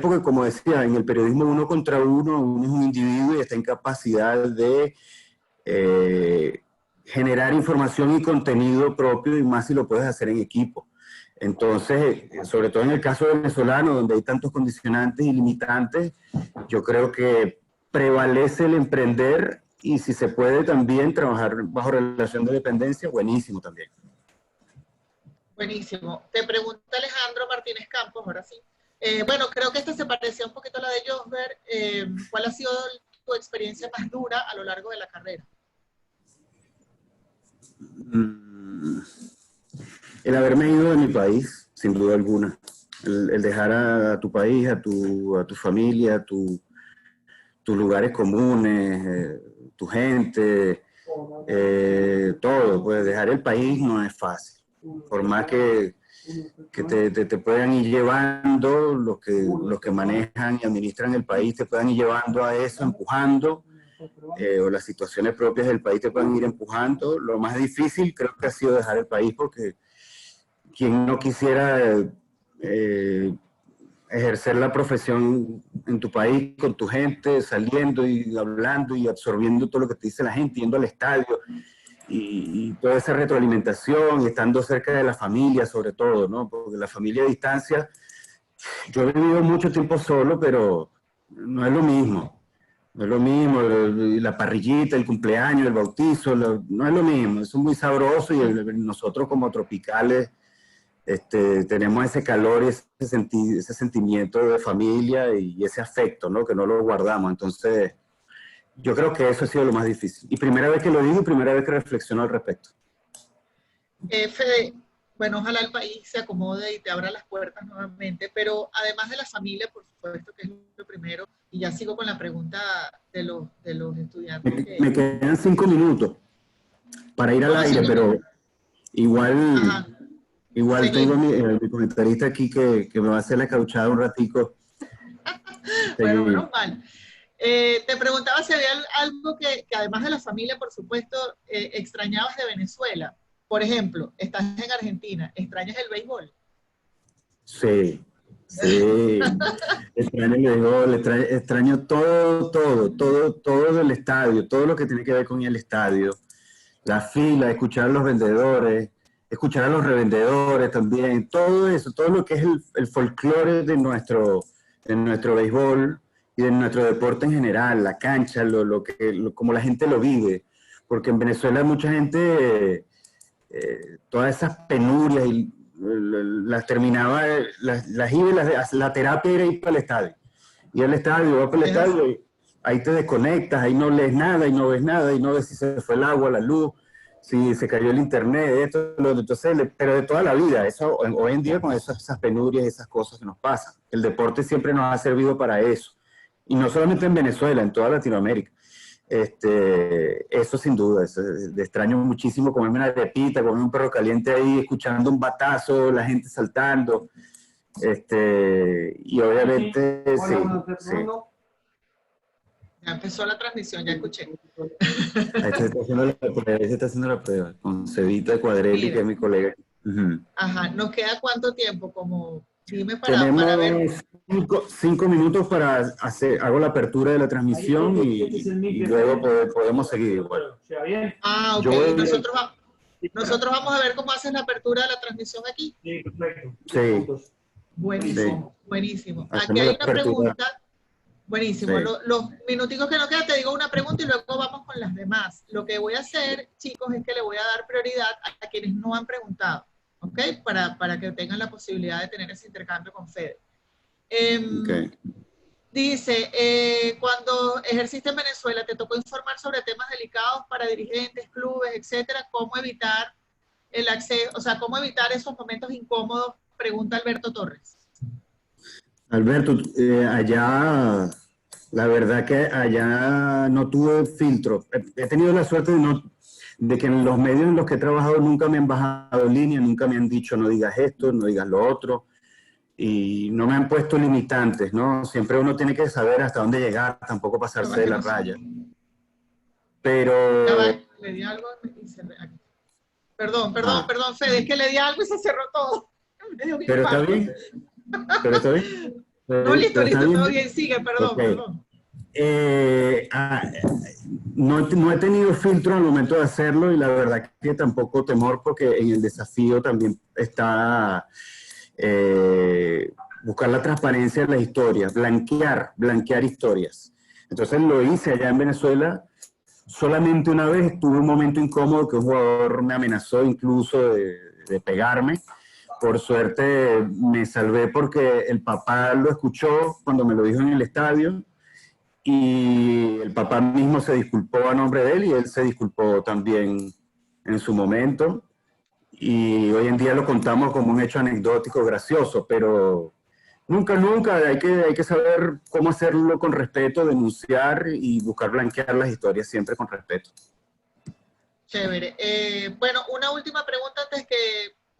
porque como decía, en el periodismo uno contra uno es un individuo y está en capacidad de generar información y contenido propio, y más si lo puedes hacer en equipo. Entonces, sobre todo en el caso venezolano, donde hay tantos condicionantes y limitantes, yo creo que prevalece el emprender, y si se puede también trabajar bajo relación de dependencia, buenísimo también. Buenísimo. Te pregunta Alejandro Martínez Campos, ahora sí. Bueno, creo que esta se parecía un poquito a la de Josber. ¿Cuál ha sido tu experiencia más dura a lo largo de la carrera? El haberme ido de mi país, sin duda alguna. El dejar a tu país, a tu familia, tus lugares comunes, tu gente, todo. Pues dejar el país no es fácil. Por más que te puedan ir llevando, los que manejan y administran el país te puedan ir llevando a eso, empujando, o las situaciones propias del país te pueden ir empujando. Lo más difícil creo que ha sido dejar el país, porque quien no quisiera ejercer la profesión en tu país, con tu gente, saliendo y hablando y absorbiendo todo lo que te dice la gente, yendo al estadio, y toda esa retroalimentación, y estando cerca de la familia sobre todo, ¿no? Porque la familia a distancia, yo he vivido mucho tiempo solo, pero no es lo mismo. No es lo mismo, la parrillita, el cumpleaños, el bautizo, no es lo mismo. Eso es muy sabroso, y nosotros como tropicales tenemos ese calor y ese sentimiento de familia y ese afecto, ¿no? Que no lo guardamos. Entonces, yo creo que eso ha sido lo más difícil. Y primera vez que lo digo y primera vez que reflexiono al respecto. Fede, bueno, ojalá el país se acomode y te abra las puertas nuevamente, pero además de la familia, por supuesto, que es lo primero, y ya sigo con la pregunta de los estudiantes. Me quedan 5 minutos para ir al aire, pero igual tengo mi comentarista aquí que me va a hacer la cauchada un ratico. Bueno, menos mal. Te preguntaba si había algo que además de la familia, por supuesto, extrañabas de Venezuela. Por ejemplo, estás en Argentina, ¿extrañas el béisbol? Sí. Extraño el béisbol, extraño todo del estadio, todo lo que tiene que ver con el estadio. La fila, escuchar a los vendedores, escuchar a los revendedores también, todo eso, todo lo que es el folclore de nuestro béisbol y de nuestro deporte en general, la cancha, como la gente lo vive. porque en Venezuela mucha gente, todas esas penurias, y las terminaba, las iba, la terapia era ir para el estadio. Ir al estadio, vas para el estadio, y ahí te desconectas, ahí no lees nada, y no ves nada, y no ves si se fue el agua, la luz, si se cayó el internet, esto, lo otro. Entonces, pero de toda la vida, eso, hoy en día con esas penurias, esas cosas que nos pasan. El deporte siempre nos ha servido para eso. Y no solamente en Venezuela, en toda Latinoamérica. Eso sin duda, extraño muchísimo comerme una arepita, comerme un perro caliente ahí, escuchando un batazo, la gente saltando, y obviamente sí, sí. Ya empezó la transmisión, ya escuché. Ahí se está haciendo la prueba, con Cevita Cuadrelli, que es mi colega. Ajá, ¿nos queda cuánto tiempo? Como, dime Tenemos para ver. 5 minutos para hacer, hago la apertura de la transmisión y luego podemos seguir igual. Ah, ok. Yo, Nosotros vamos a ver cómo haces la apertura de la transmisión aquí. Sí, perfecto. Sí. Buenísimo, Sí. buenísimo. Aquí Hacemos hay la una apertura. pregunta. Buenísimo. Sí. Los minuticos que nos quedan, te digo una pregunta y luego vamos con las demás. Lo que voy a hacer, chicos, es que le voy a dar prioridad a quienes no han preguntado, ¿ok? Para que tengan la posibilidad de tener ese intercambio con Fede. Okay. Dice, cuando ejerciste en Venezuela, ¿te tocó informar sobre temas delicados para dirigentes, clubes, etcétera? ¿Cómo evitar el acceso, o sea, cómo evitar esos momentos incómodos? Pregunta Alberto Torres. Alberto, allá, la verdad que allá no tuve filtro. He tenido la suerte de que en los medios en los que he trabajado nunca me han bajado línea, nunca me han dicho no digas esto, no digas lo otro, y no me han puesto limitantes, ¿no? Siempre uno tiene que saber hasta dónde llegar, tampoco pasarse de la raya. Pero... Le di algo y se... Perdón, Fede, es que le di algo y se cerró todo. Pero está bien. Pero está bien. No, listo, todo bien, sigue, perdón. No he tenido filtro al momento de hacerlo y la verdad que tampoco temor porque en el desafío también está buscar la transparencia de las historias, blanquear historias. Entonces lo hice allá en Venezuela. Solamente una vez tuve un momento incómodo que un jugador me amenazó incluso de pegarme. Por suerte me salvé porque el papá lo escuchó cuando me lo dijo en el estadio y el papá mismo se disculpó a nombre de él y él se disculpó también en su momento. Y hoy en día lo contamos como un hecho anecdótico gracioso, pero nunca hay que saber cómo hacerlo con respeto, denunciar y buscar blanquear las historias siempre con respeto. Chévere. Bueno, una última pregunta antes que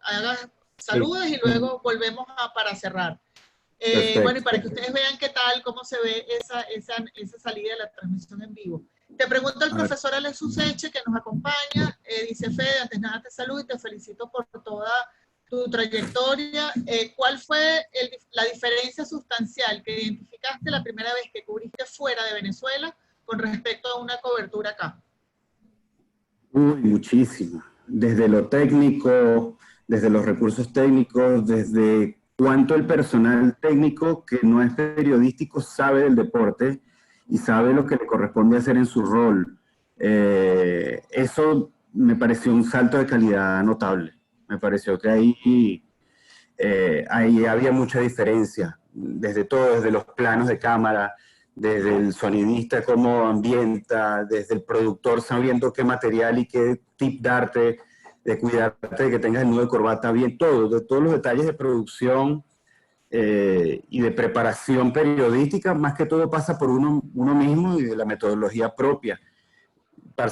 hagas saludos y luego volvemos para cerrar. Bueno, y para que ustedes vean qué tal, cómo se ve esa salida de la transmisión en vivo. Te pregunta el profesor Alex Useche, que nos acompaña, dice, Fede, antes nada te saludo y te felicito por toda tu trayectoria. ¿Cuál fue la diferencia sustancial que identificaste la primera vez que cubriste fuera de Venezuela con respecto a una cobertura acá? Uy, muchísimo. Desde lo técnico, desde los recursos técnicos, desde cuánto el personal técnico que no es periodístico sabe del deporte y sabe lo que le corresponde hacer en su rol. Eso me pareció un salto de calidad notable. Me pareció que ahí había mucha diferencia, desde todo, desde los planos de cámara, desde el sonidista cómo ambienta, desde el productor sabiendo qué material y qué tip darte, de cuidarte de que tengas el nudo de corbata bien, de todos los detalles de producción y de preparación periodística, más que todo pasa por uno mismo y de la metodología propia,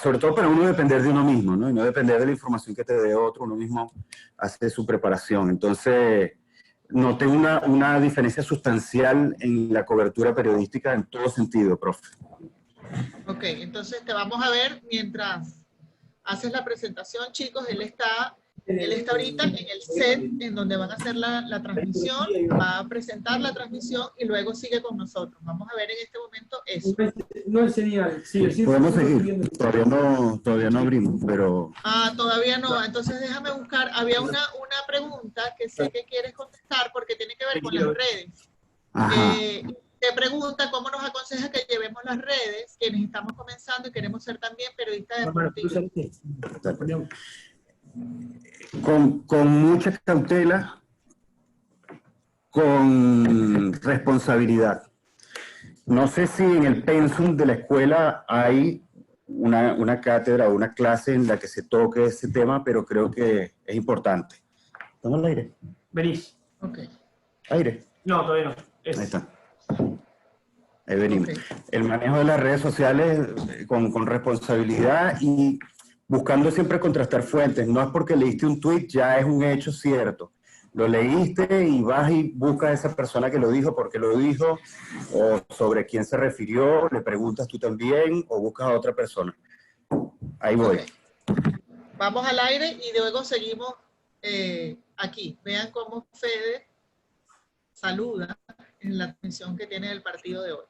sobre todo para uno depender de uno mismo, ¿no? Y no depender de la información que te dé otro, uno mismo hace su preparación. Entonces, noté una diferencia sustancial en la cobertura periodística en todo sentido, profe. Ok, entonces te vamos a ver mientras haces la presentación, chicos. Él está ahorita en el set en donde van a hacer la transmisión, va a presentar la transmisión y luego sigue con nosotros. Vamos a ver en este momento eso. No es señal, sí. Podemos seguir, todavía no abrimos, pero... Todavía no, entonces déjame buscar. Había una pregunta que sé que quieres contestar porque tiene que ver con las redes. que pregunta cómo nos aconseja que llevemos las redes, quienes estamos comenzando y queremos ser también periodistas deportivos. Con mucha cautela, con responsabilidad. No sé si en el pensum de la escuela hay una cátedra o una clase en la que se toque ese tema, pero creo que es importante. ¿Estamos al aire? Venís. Ok. ¿Aire? No, todavía no. Ahí está. Ahí venimos. Ok. El manejo de las redes sociales con responsabilidad y buscando siempre contrastar fuentes. No es porque leíste un tweet ya es un hecho cierto. Lo leíste y vas y buscas a esa persona que lo dijo, por qué lo dijo, o sobre quién se refirió, le preguntas tú también, o buscas a otra persona. Ahí voy. Ok. Vamos al aire y luego seguimos aquí. Vean cómo Fede saluda en la transmisión que tiene del partido de hoy.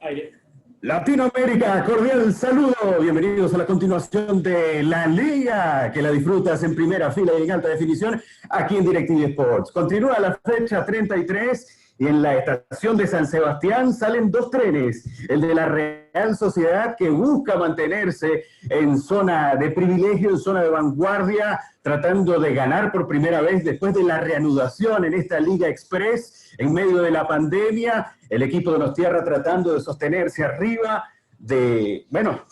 Aire. Latinoamérica, cordial saludo. Bienvenidos a la continuación de La Liga, que la disfrutas en primera fila y en alta definición aquí en DirecTV Sports. Continúa la fecha 33 y en la estación de San Sebastián salen dos trenes. El de la Real Sociedad, que busca mantenerse en zona de privilegio, en zona de vanguardia, tratando de ganar por primera vez después de la reanudación en esta Liga Express en medio de la pandemia. El equipo de Nostierra tratando de sostenerse arriba, de, bueno,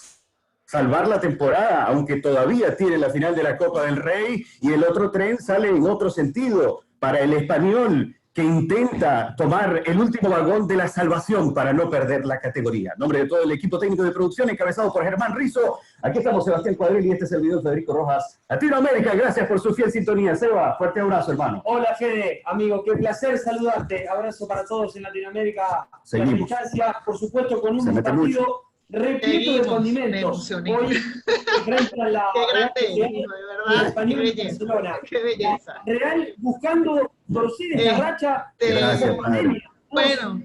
salvar la temporada, aunque todavía tiene la final de la Copa del Rey, y el otro tren sale en otro sentido, para el Español, que intenta tomar el último vagón de la salvación para no perder la categoría. En nombre de todo el equipo técnico de producción, encabezado por Germán Rizo, aquí estamos Sebastián Cuadril y este es el video de Federico Rojas. Latinoamérica, gracias por su fiel sintonía. Seba, fuerte abrazo, hermano. Hola, Fede, amigo, qué placer saludarte. Abrazo para todos en Latinoamérica. Seguimos. La distancia, por supuesto, con Se un mete partido repleto de Seguimos. Me condimentos. emocioné. Hoy enfrentan la Qué gran Real Sociedad técnico, de y el verdad. Qué Español de belleza. Barcelona. Qué belleza. La Real buscando torcer esta racha. Gracias, padre. Bueno,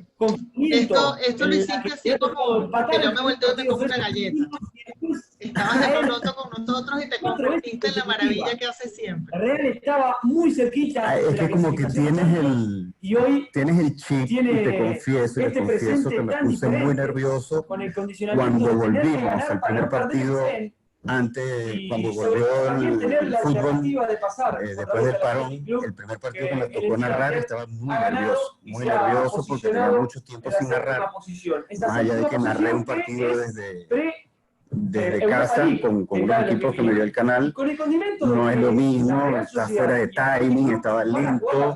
esto lo hiciste así como que yo me volteo y me como una galleta. Estabas de pronto con nosotros y te convertiste en la maravilla que hace siempre. La Real estaba muy cerquita. Es de la que como que clasificación tienes y hoy el chip tiene y te confieso presente que me tan puse muy diferente, nervioso con el condicionamiento cuando de tener que volvimos ganar al para primer no perder partido, ese antes, y cuando sobre volvió también tener el la fútbol, alternativa de pasar después del parón, el primer partido que me tocó narrar, estaba muy nervioso porque tenía mucho tiempo sin narrar, más allá de que narré un partido desde casa con unos equipos que me dio el canal. No es lo mismo, está fuera de timing, estaba lento,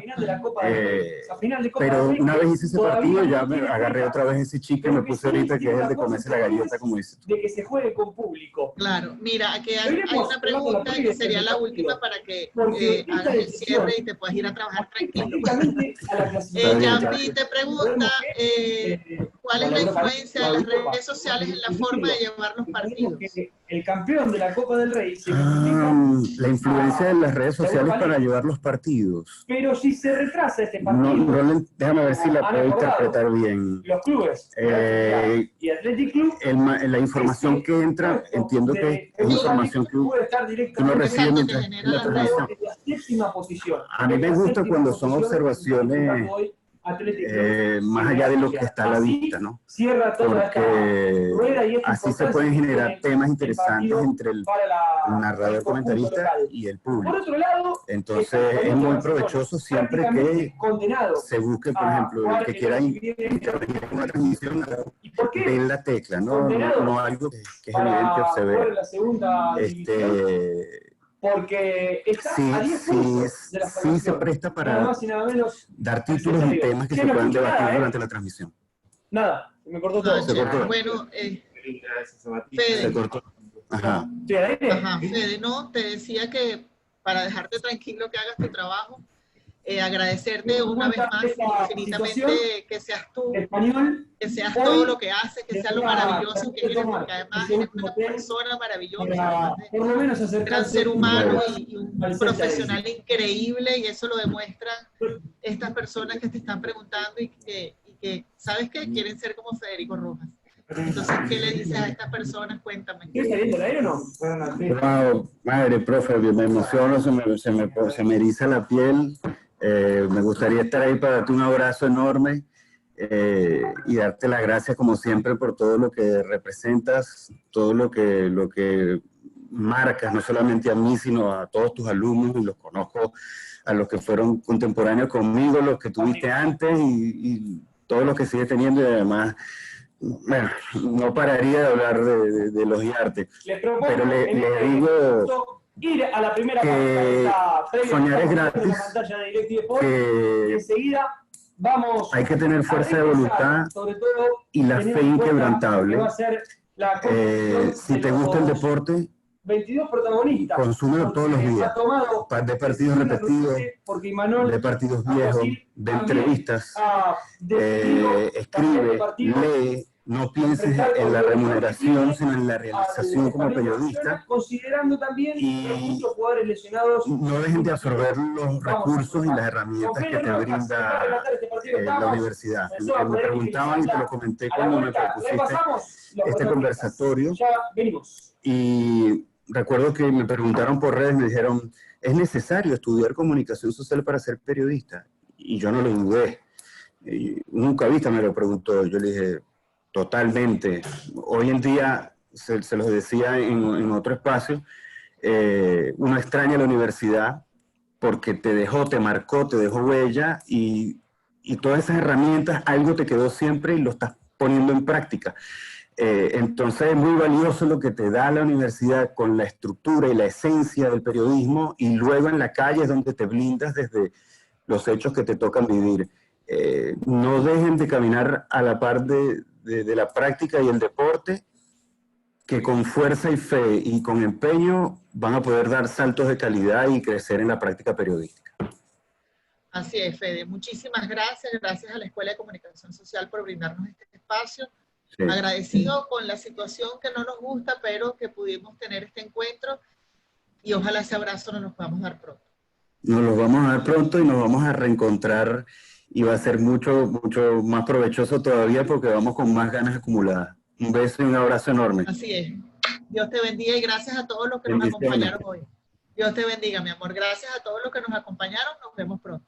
pero una vez hice ese partido ya me agarré otra vez ese chip que me puse ahorita, que es el de comerse la galleta, como dices tú. De que se juegue con público. Claro, mira, aquí hay una pregunta que sería la última para que hagas el cierre y te puedas ir a trabajar tranquilo. Jambi te pregunta cuál es la influencia de las redes sociales en la forma de llevar los partidos. El campeón de la Copa del Rey se la influencia de las redes sociales para llevar los partidos. Pero si se retrasa este partido, Déjame ver si la puedo interpretar bien. Los clubes y Athletic Club, la información que entra, entiendo que es información que uno recibe mientras la transmisión. A mí me gusta cuando son observaciones más allá de lo que está a la vista, ¿no? Porque así se pueden generar temas interesantes entre el narrador comentarista y el público. Entonces es muy provechoso siempre que se busque, por ejemplo, el que quiera intervenir en una transmisión, ver la tecla, no algo que es evidente o se ve. Porque está a 10 puntos de la sí se presta para nada más y nada menos dar títulos y temas que se puedan debatir durante la transmisión. Nada, se me cortó todo. Se cortó. Bueno, Se cortó. Ajá. Fede, no, te decía que para dejarte tranquilo que hagas tu trabajo, agradecerte una vez más infinitamente que seas tú, que seas todo lo que haces, que sea lo maravilloso que eres, porque además eres una persona maravillosa, un gran ser humano y un profesional increíble, y eso lo demuestran estas personas que te están preguntando y que ¿sabes qué? Quieren ser como Federico Rojas. Entonces, ¿qué le dices a estas personas? Cuéntame. ¿Quieres salir del aire o no? Wow, madre, profe, me emociono, se me eriza la piel. Me gustaría estar ahí para darte un abrazo enorme y darte las gracias como siempre por todo lo que representas, todo lo que marcas, no solamente a mí, sino a todos tus alumnos, y los conozco, a los que fueron contemporáneos conmigo, los que tuviste antes y todos los que sigues teniendo, y además, bueno, no pararía de hablar de elogiarte. Pero le digo ir a la primera que soñar es gratis, que enseguida vamos hay que tener fuerza de voluntad y la fe inquebrantable. Si te gusta el deporte, 22 protagonistas. Consúmelo todos los días. De partidos repetidos, de partidos viejos, de entrevistas. Escribe, lee. No pienses en la remuneración, sino en la realización como periodista. Considerando también muchos jugadores lesionados. No dejen de absorber los recursos y las herramientas que te brinda la universidad. Me preguntaban, y te lo comenté cuando me propusiste este conversatorio. Y recuerdo que me preguntaron por redes, me dijeron, ¿es necesario estudiar comunicación social para ser periodista? Y yo no lo dudé. Un UCAVista me lo preguntó, yo le dije, totalmente. Hoy en día, se los decía en otro espacio, uno extraña la universidad porque te dejó, te marcó, te dejó huella, y todas esas herramientas, algo te quedó siempre y lo estás poniendo en práctica. Entonces es muy valioso lo que te da la universidad con la estructura y la esencia del periodismo, y luego en la calle es donde te blindas desde los hechos que te tocan vivir. No dejen de caminar a la par de la práctica y el deporte, que con fuerza y fe y con empeño van a poder dar saltos de calidad y crecer en la práctica periodística. Así es, Fede. Muchísimas gracias. Gracias a la Escuela de Comunicación Social por brindarnos este espacio. Sí. Agradecido con la situación que no nos gusta, pero que pudimos tener este encuentro, y ojalá ese abrazo nos lo podamos dar pronto. Nos lo vamos a dar pronto y nos vamos a reencontrar, y va a ser mucho, mucho más provechoso todavía porque vamos con más ganas acumuladas. Un beso y un abrazo enorme. Así es. Dios te bendiga, y gracias a todos los que nos acompañaron hoy. Dios te bendiga, mi amor. Gracias a todos los que nos acompañaron. Nos vemos pronto.